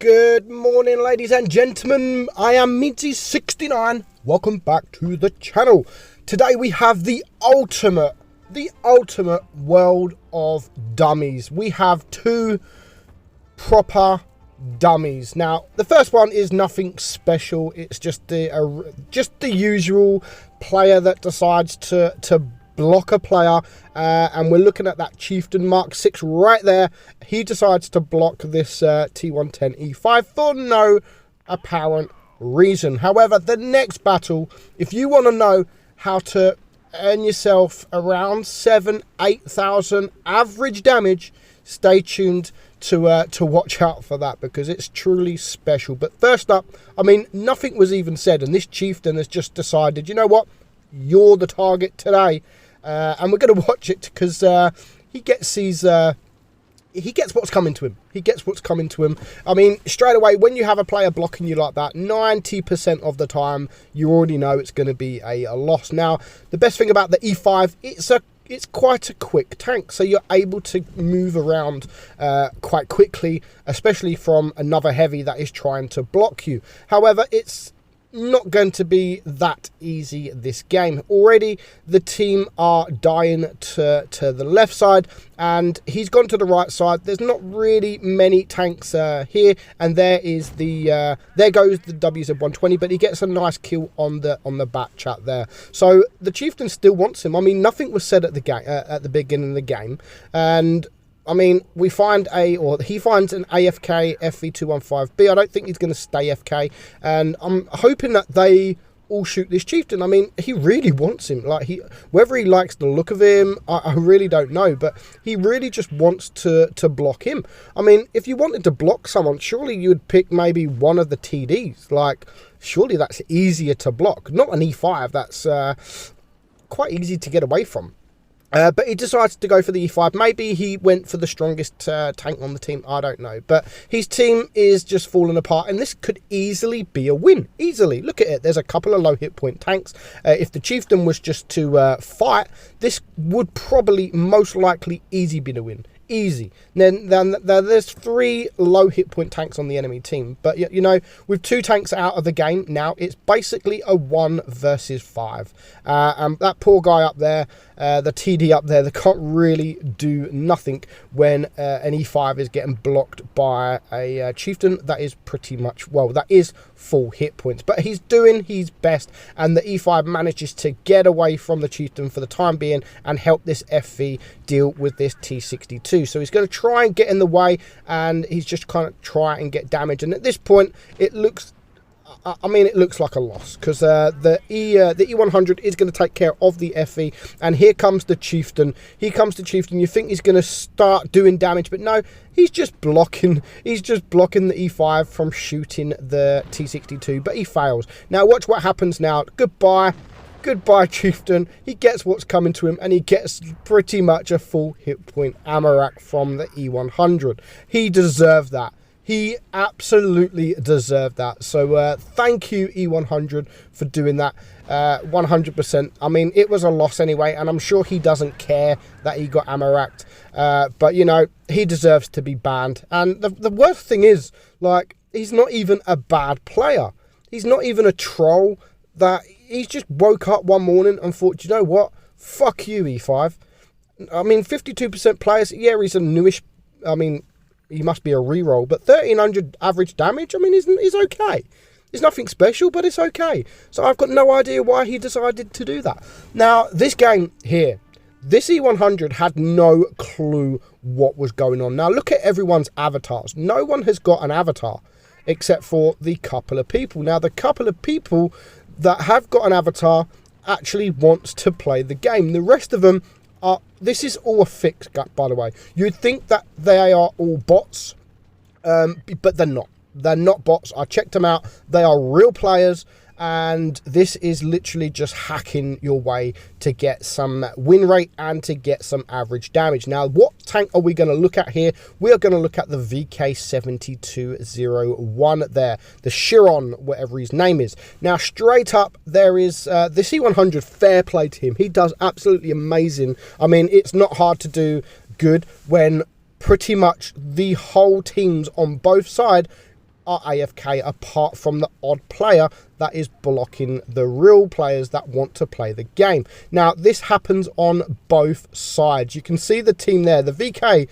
Good morning, ladies and gentlemen. I am meadsy69. Welcome back to the channel. Today we have the ultimate world of dummies. We have two proper dummies. Now, the first one is nothing special. It's just the usual player that decides to block a player, and we're looking at that chieftain Mark 6 right there. He decides to block this T110E5 for no apparent reason. However, the next battle, if you want to know how to earn yourself around 7,000-8,000 average damage, stay tuned to watch out for that, because it's truly special. But first up, I mean, nothing was even said, and this chieftain has just decided, you know what, you're the target today. And we're going to watch it because he gets what's coming to him. He gets what's coming to him. I mean, straight away, when you have a player blocking you like that, 90% of the time, you already know it's going to be a loss. Now, the best thing about the E5, it's quite a quick tank, so you're able to move around quite quickly, especially from another heavy that is trying to block you. However, it's not going to be that easy this game. Already the team are dying to the left side, and he's gone to the right side. There's not really many tanks here, and there is the there goes the WZ120, but he gets a nice kill on the back chat there. So the chieftain still wants him. I mean, nothing was said at the game at the beginning of the game, and I mean, he finds an AFK FV215B. I don't think he's going to stay FK, and I'm hoping that they all shoot this chieftain. I mean, he really wants him. Like, whether he likes the look of him, I really don't know, but he really just wants to block him. I mean, if you wanted to block someone, surely you would pick maybe one of the TDs. Like, surely that's easier to block. Not an E5. That's quite easy to get away from. But he decides to go for the E5. Maybe he went for the strongest tank on the team. I don't know. But his team is just falling apart, and this could easily be a win. Easily. Look at it. There's a couple of low hit point tanks. If the chieftain was just to fight, this would probably most likely easy be the win. Easy. Then there's 3 low hit point tanks on the enemy team, but you know, with 2 tanks out of the game now, it's basically a 1 versus 5. And that poor guy up there, the TD up there, they can't really do nothing when an E5 is getting blocked by a chieftain that is pretty much, well, that is full hit points. But he's doing his best, and the E5 manages to get away from the chieftain for the time being and help this FV deal with this T62. So he's going to try and get in the way, and he's just kind of try and get damage. And at this point, it looks, I mean, it looks like a loss, because the E100 is going to take care of the FE, and here comes the chieftain. Here comes the chieftain. You think he's going to start doing damage, but no, he's just blocking. He's just blocking the E5 from shooting the T62, but he fails. Now watch what happens now. Goodbye, chieftain. He gets what's coming to him, and he gets pretty much a full hit point ammo rack from the E100. He deserved that. He absolutely deserved that. So thank you, E100, for doing that. 100%. I mean, it was a loss anyway, and I'm sure he doesn't care that he got ammo racked. But, you know, he deserves to be banned. And the worst thing is, like, he's not even a bad player. He's not even a troll. That he's just woke up one morning and thought, you know what? Fuck you, E5. I mean, 52% players. Yeah, he's a newish. I mean, he must be a reroll, but 1,300 average damage. I mean, is okay. It's nothing special, but it's okay. So I've got no idea why he decided to do that. Now, this game here, this E100 had no clue what was going on. Now, look at everyone's avatars. No one has got an avatar except for the couple of people. Now, the couple of people that have got an avatar actually wants to play the game. The rest of them are, this is all a fix, by the way. You'd think that they are all bots, but they're not. They're not bots. I checked them out. They are real players, and this is literally just hacking your way to get some win rate and to get some average damage. Now, what tank are we going to look at here? We are going to look at the VK7201 there, the Chiron, whatever his name is. Now, straight up, there is the C100, fair play to him. He does absolutely amazing. I mean, it's not hard to do good when pretty much the whole teams on both sides are AFK apart from the odd player that is blocking the real players that want to play the game. Now, this happens on both sides. You can see the team there. The VK,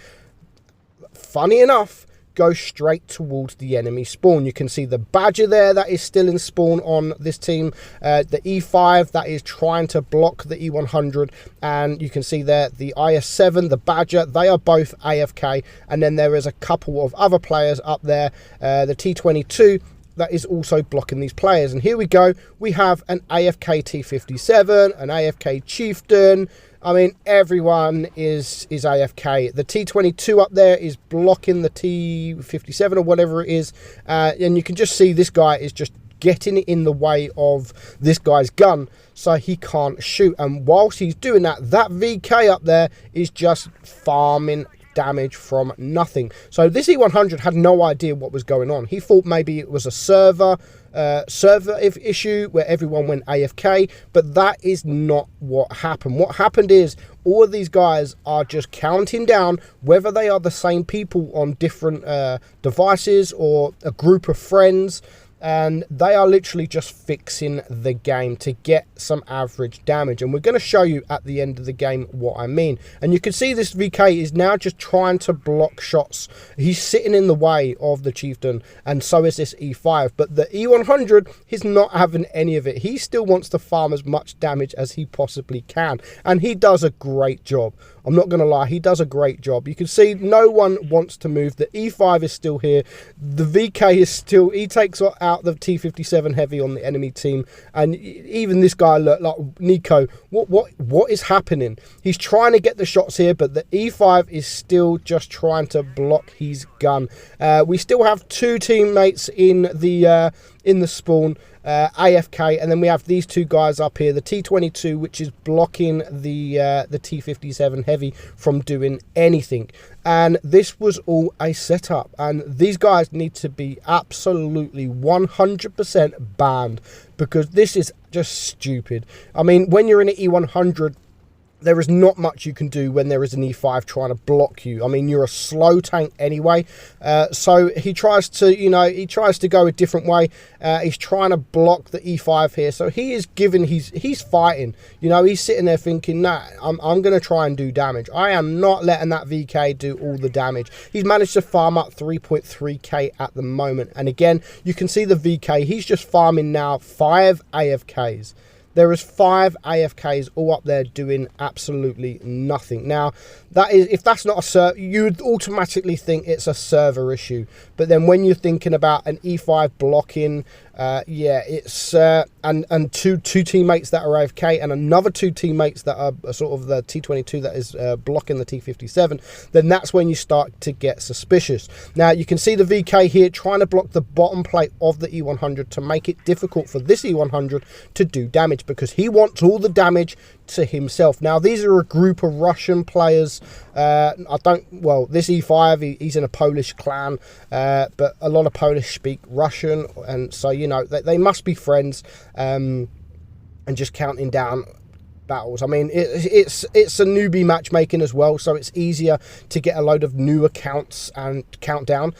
funny enough, go straight towards the enemy spawn. You can see the Badger there that is still in spawn on this team, the E5 that is trying to block the E100, and you can see there the IS7, the Badger, they are both AFK, and then there is a couple of other players up there, the T22 that is also blocking these players. And here we go, we have an AFK T57, an AFK chieftain. I mean, everyone is AFK. The T22 up there is blocking the T57 or whatever it is. And you can just see this guy is just getting in the way of this guy's gun, so he can't shoot. And whilst he's doing that, that VK up there is just farming damage from nothing. So this E100 had no idea what was going on. He thought maybe it was a server issue where everyone went AFK, but that is not what happened. What happened is all of these guys are just counting down, whether they are the same people on different devices or a group of friends, and they are literally just fixing the game to get some average damage. And we're going to show you at the end of the game what I mean. And you can see this VK is now just trying to block shots. He's sitting in the way of the chieftain, and so is this E5. But the E100, he's not having any of it. He still wants to farm as much damage as he possibly can, and he does a great job. I'm not going to lie, he does a great job. You can see no one wants to move. The E5 is still here. The VK is still, he takes out the T57 heavy on the enemy team. And even this guy, like Nico, what is happening? He's trying to get the shots here, but the E5 is still just trying to block his gun. We still have two teammates in the spawn, AFK, and then we have these two guys up here, the T22, which is blocking the T57 heavy from doing anything. And this was all a setup, and these guys need to be absolutely 100% banned, because this is just stupid. I mean, when you're in an E100, there is not much you can do when there is an E5 trying to block you. I mean, you're a slow tank anyway. So he tries to go a different way. He's trying to block the E5 here. So he is giving, he's fighting. You know, he's sitting there thinking, nah, I'm going to try and do damage. I am not letting that VK do all the damage. He's managed to farm up 3.3k at the moment. And again, you can see the VK, he's just farming now 5 AFKs. There is 5 AFKs all up there doing absolutely nothing. Now, that is, if that's not a server, you would automatically think it's a server issue. But then when you're thinking about an E5 blocking, yeah, it's and two teammates that are AFK and another 2 teammates that are sort of the T22 that is blocking the T57, then that's when you start to get suspicious. Now, you can see the VK here trying to block the bottom plate of the E100 to make it difficult for this E100 to do damage, because he wants all the damage to himself. Now, these are a group of Russian players. This E5, he's in a Polish clan, but a lot of Polish speak Russian, and so, you know, they must be friends, and just counting down battles. I mean, it's a newbie matchmaking as well, so it's easier to get a load of new accounts and count down,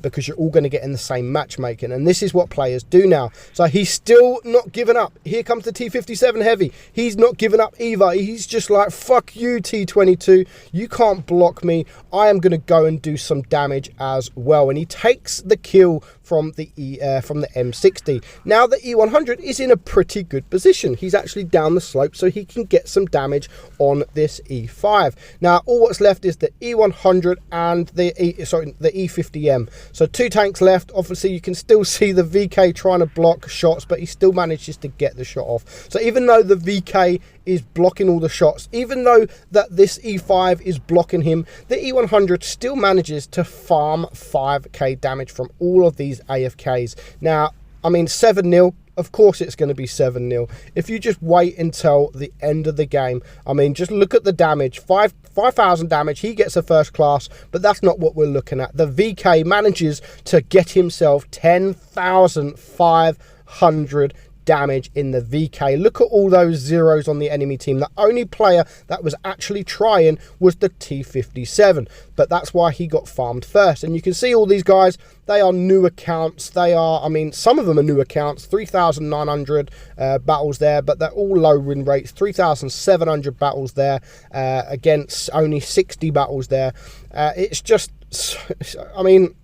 because you're all going to get in the same matchmaking. And this is what players do now. So he's still not giving up. Here comes the T57 heavy. He's not giving up either. He's just like, fuck you, T22, you can't block me. I am going to go and do some damage as well. And he takes the kill from the M60. Now the E100 is in a pretty good position. He's actually down the slope, so he can get some damage on this E5. Now all what's left is the E100 and the E50M. So 2 tanks left. Obviously you can still see the VK trying to block shots, but he still manages to get the shot off. So even though the VK is blocking all the shots, even though that this E5 is blocking him, the E100 still manages to farm 5k damage from all of these AFKs. Now, I mean, 7-0, of course it's going to be 7-0. If you just wait until the end of the game, I mean, just look at the damage. 5,000 damage, he gets a first class, but that's not what we're looking at. The VK manages to get himself 10,500 damage in the VK. Look at all those zeros on the enemy team. The only player that was actually trying was the T57, but that's why he got farmed first. And you can see all these guys, they are new accounts. They are, I mean, some of them are new accounts, 3,900 battles there, but they're all low win rates, 3,700 battles there against only 60 battles there. It's just, I mean,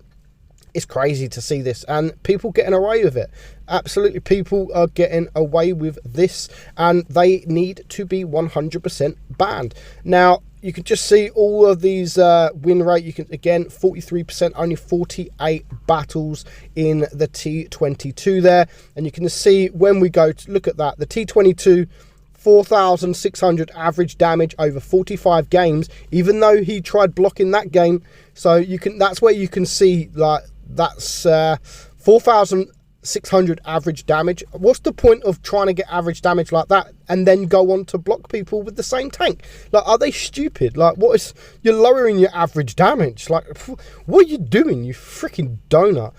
it's crazy to see this, and people getting away with it. Absolutely, people are getting away with this, and they need to be 100% banned. Now, you can just see all of these win rate. You can, again, 43%, only 48 battles in the T22 there. And you can see when we go to look at that, the T22, 4,600 average damage over 45 games, even though he tried blocking that game. So you can, that's where you can see, like, that's 4,600 average damage. What's the point of trying to get average damage like that and then go on to block people with the same tank? Like, are they stupid? Like, what is, you're lowering your average damage. Like, what are you doing, you freaking donut?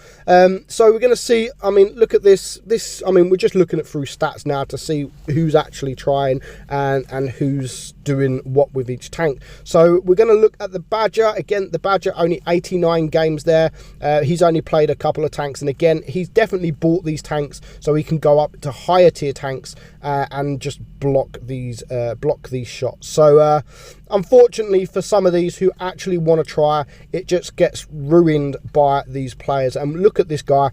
So we're going to see, I mean, look at this, I mean, we're just looking at through stats now to see who's actually trying and who's doing what with each tank. So we're going to look at the Badger. Again, the Badger, only 89 games there. He's only played a couple of tanks, and again, he's definitely bought these tanks so he can go up to higher tier tanks and just block these shots. So unfortunately for some of these who actually want to try, it just gets ruined by these players. And look at this guy.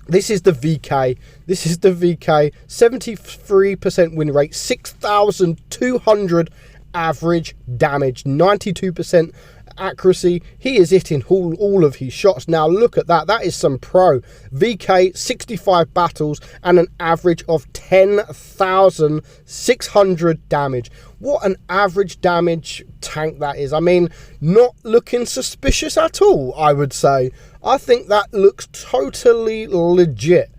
This is the VK. This is the VK. 73% win rate, 6,200 average damage, 92% accuracy. He is hitting all of his shots. Now look at that. That is some pro. VK, 65 battles and an average of 10,600 damage. What an average damage tank that is. I mean, not looking suspicious at all, I would say. I think that looks totally legit.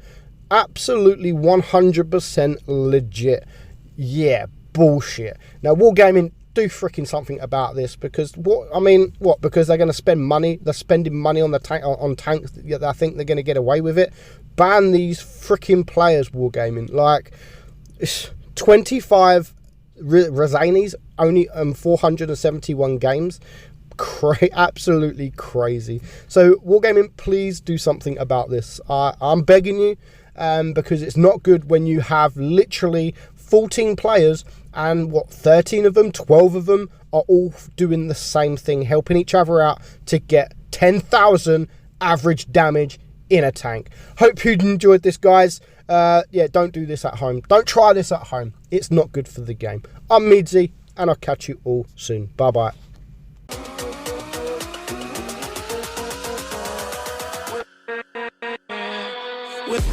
Absolutely 100% legit. Yeah, bullshit. Now, Wargaming, do freaking something about this, because because they're going to spend money. They're spending money on the tank, on tanks. I think they're going to get away with it. Ban these freaking players, Wargaming. Like, 25 Razanis, only 471 games. Absolutely crazy. So Wargaming, please do something about this. I'm begging you, because it's not good when you have literally 14 players and 13 of them, 12 of them are all doing the same thing, helping each other out to get 10,000 average damage in a tank. Hope you enjoyed this, guys. Yeah, don't do this at home. Don't try this at home. It's not good for the game. I'm Meadsy, and I'll catch you all soon. Bye-bye. With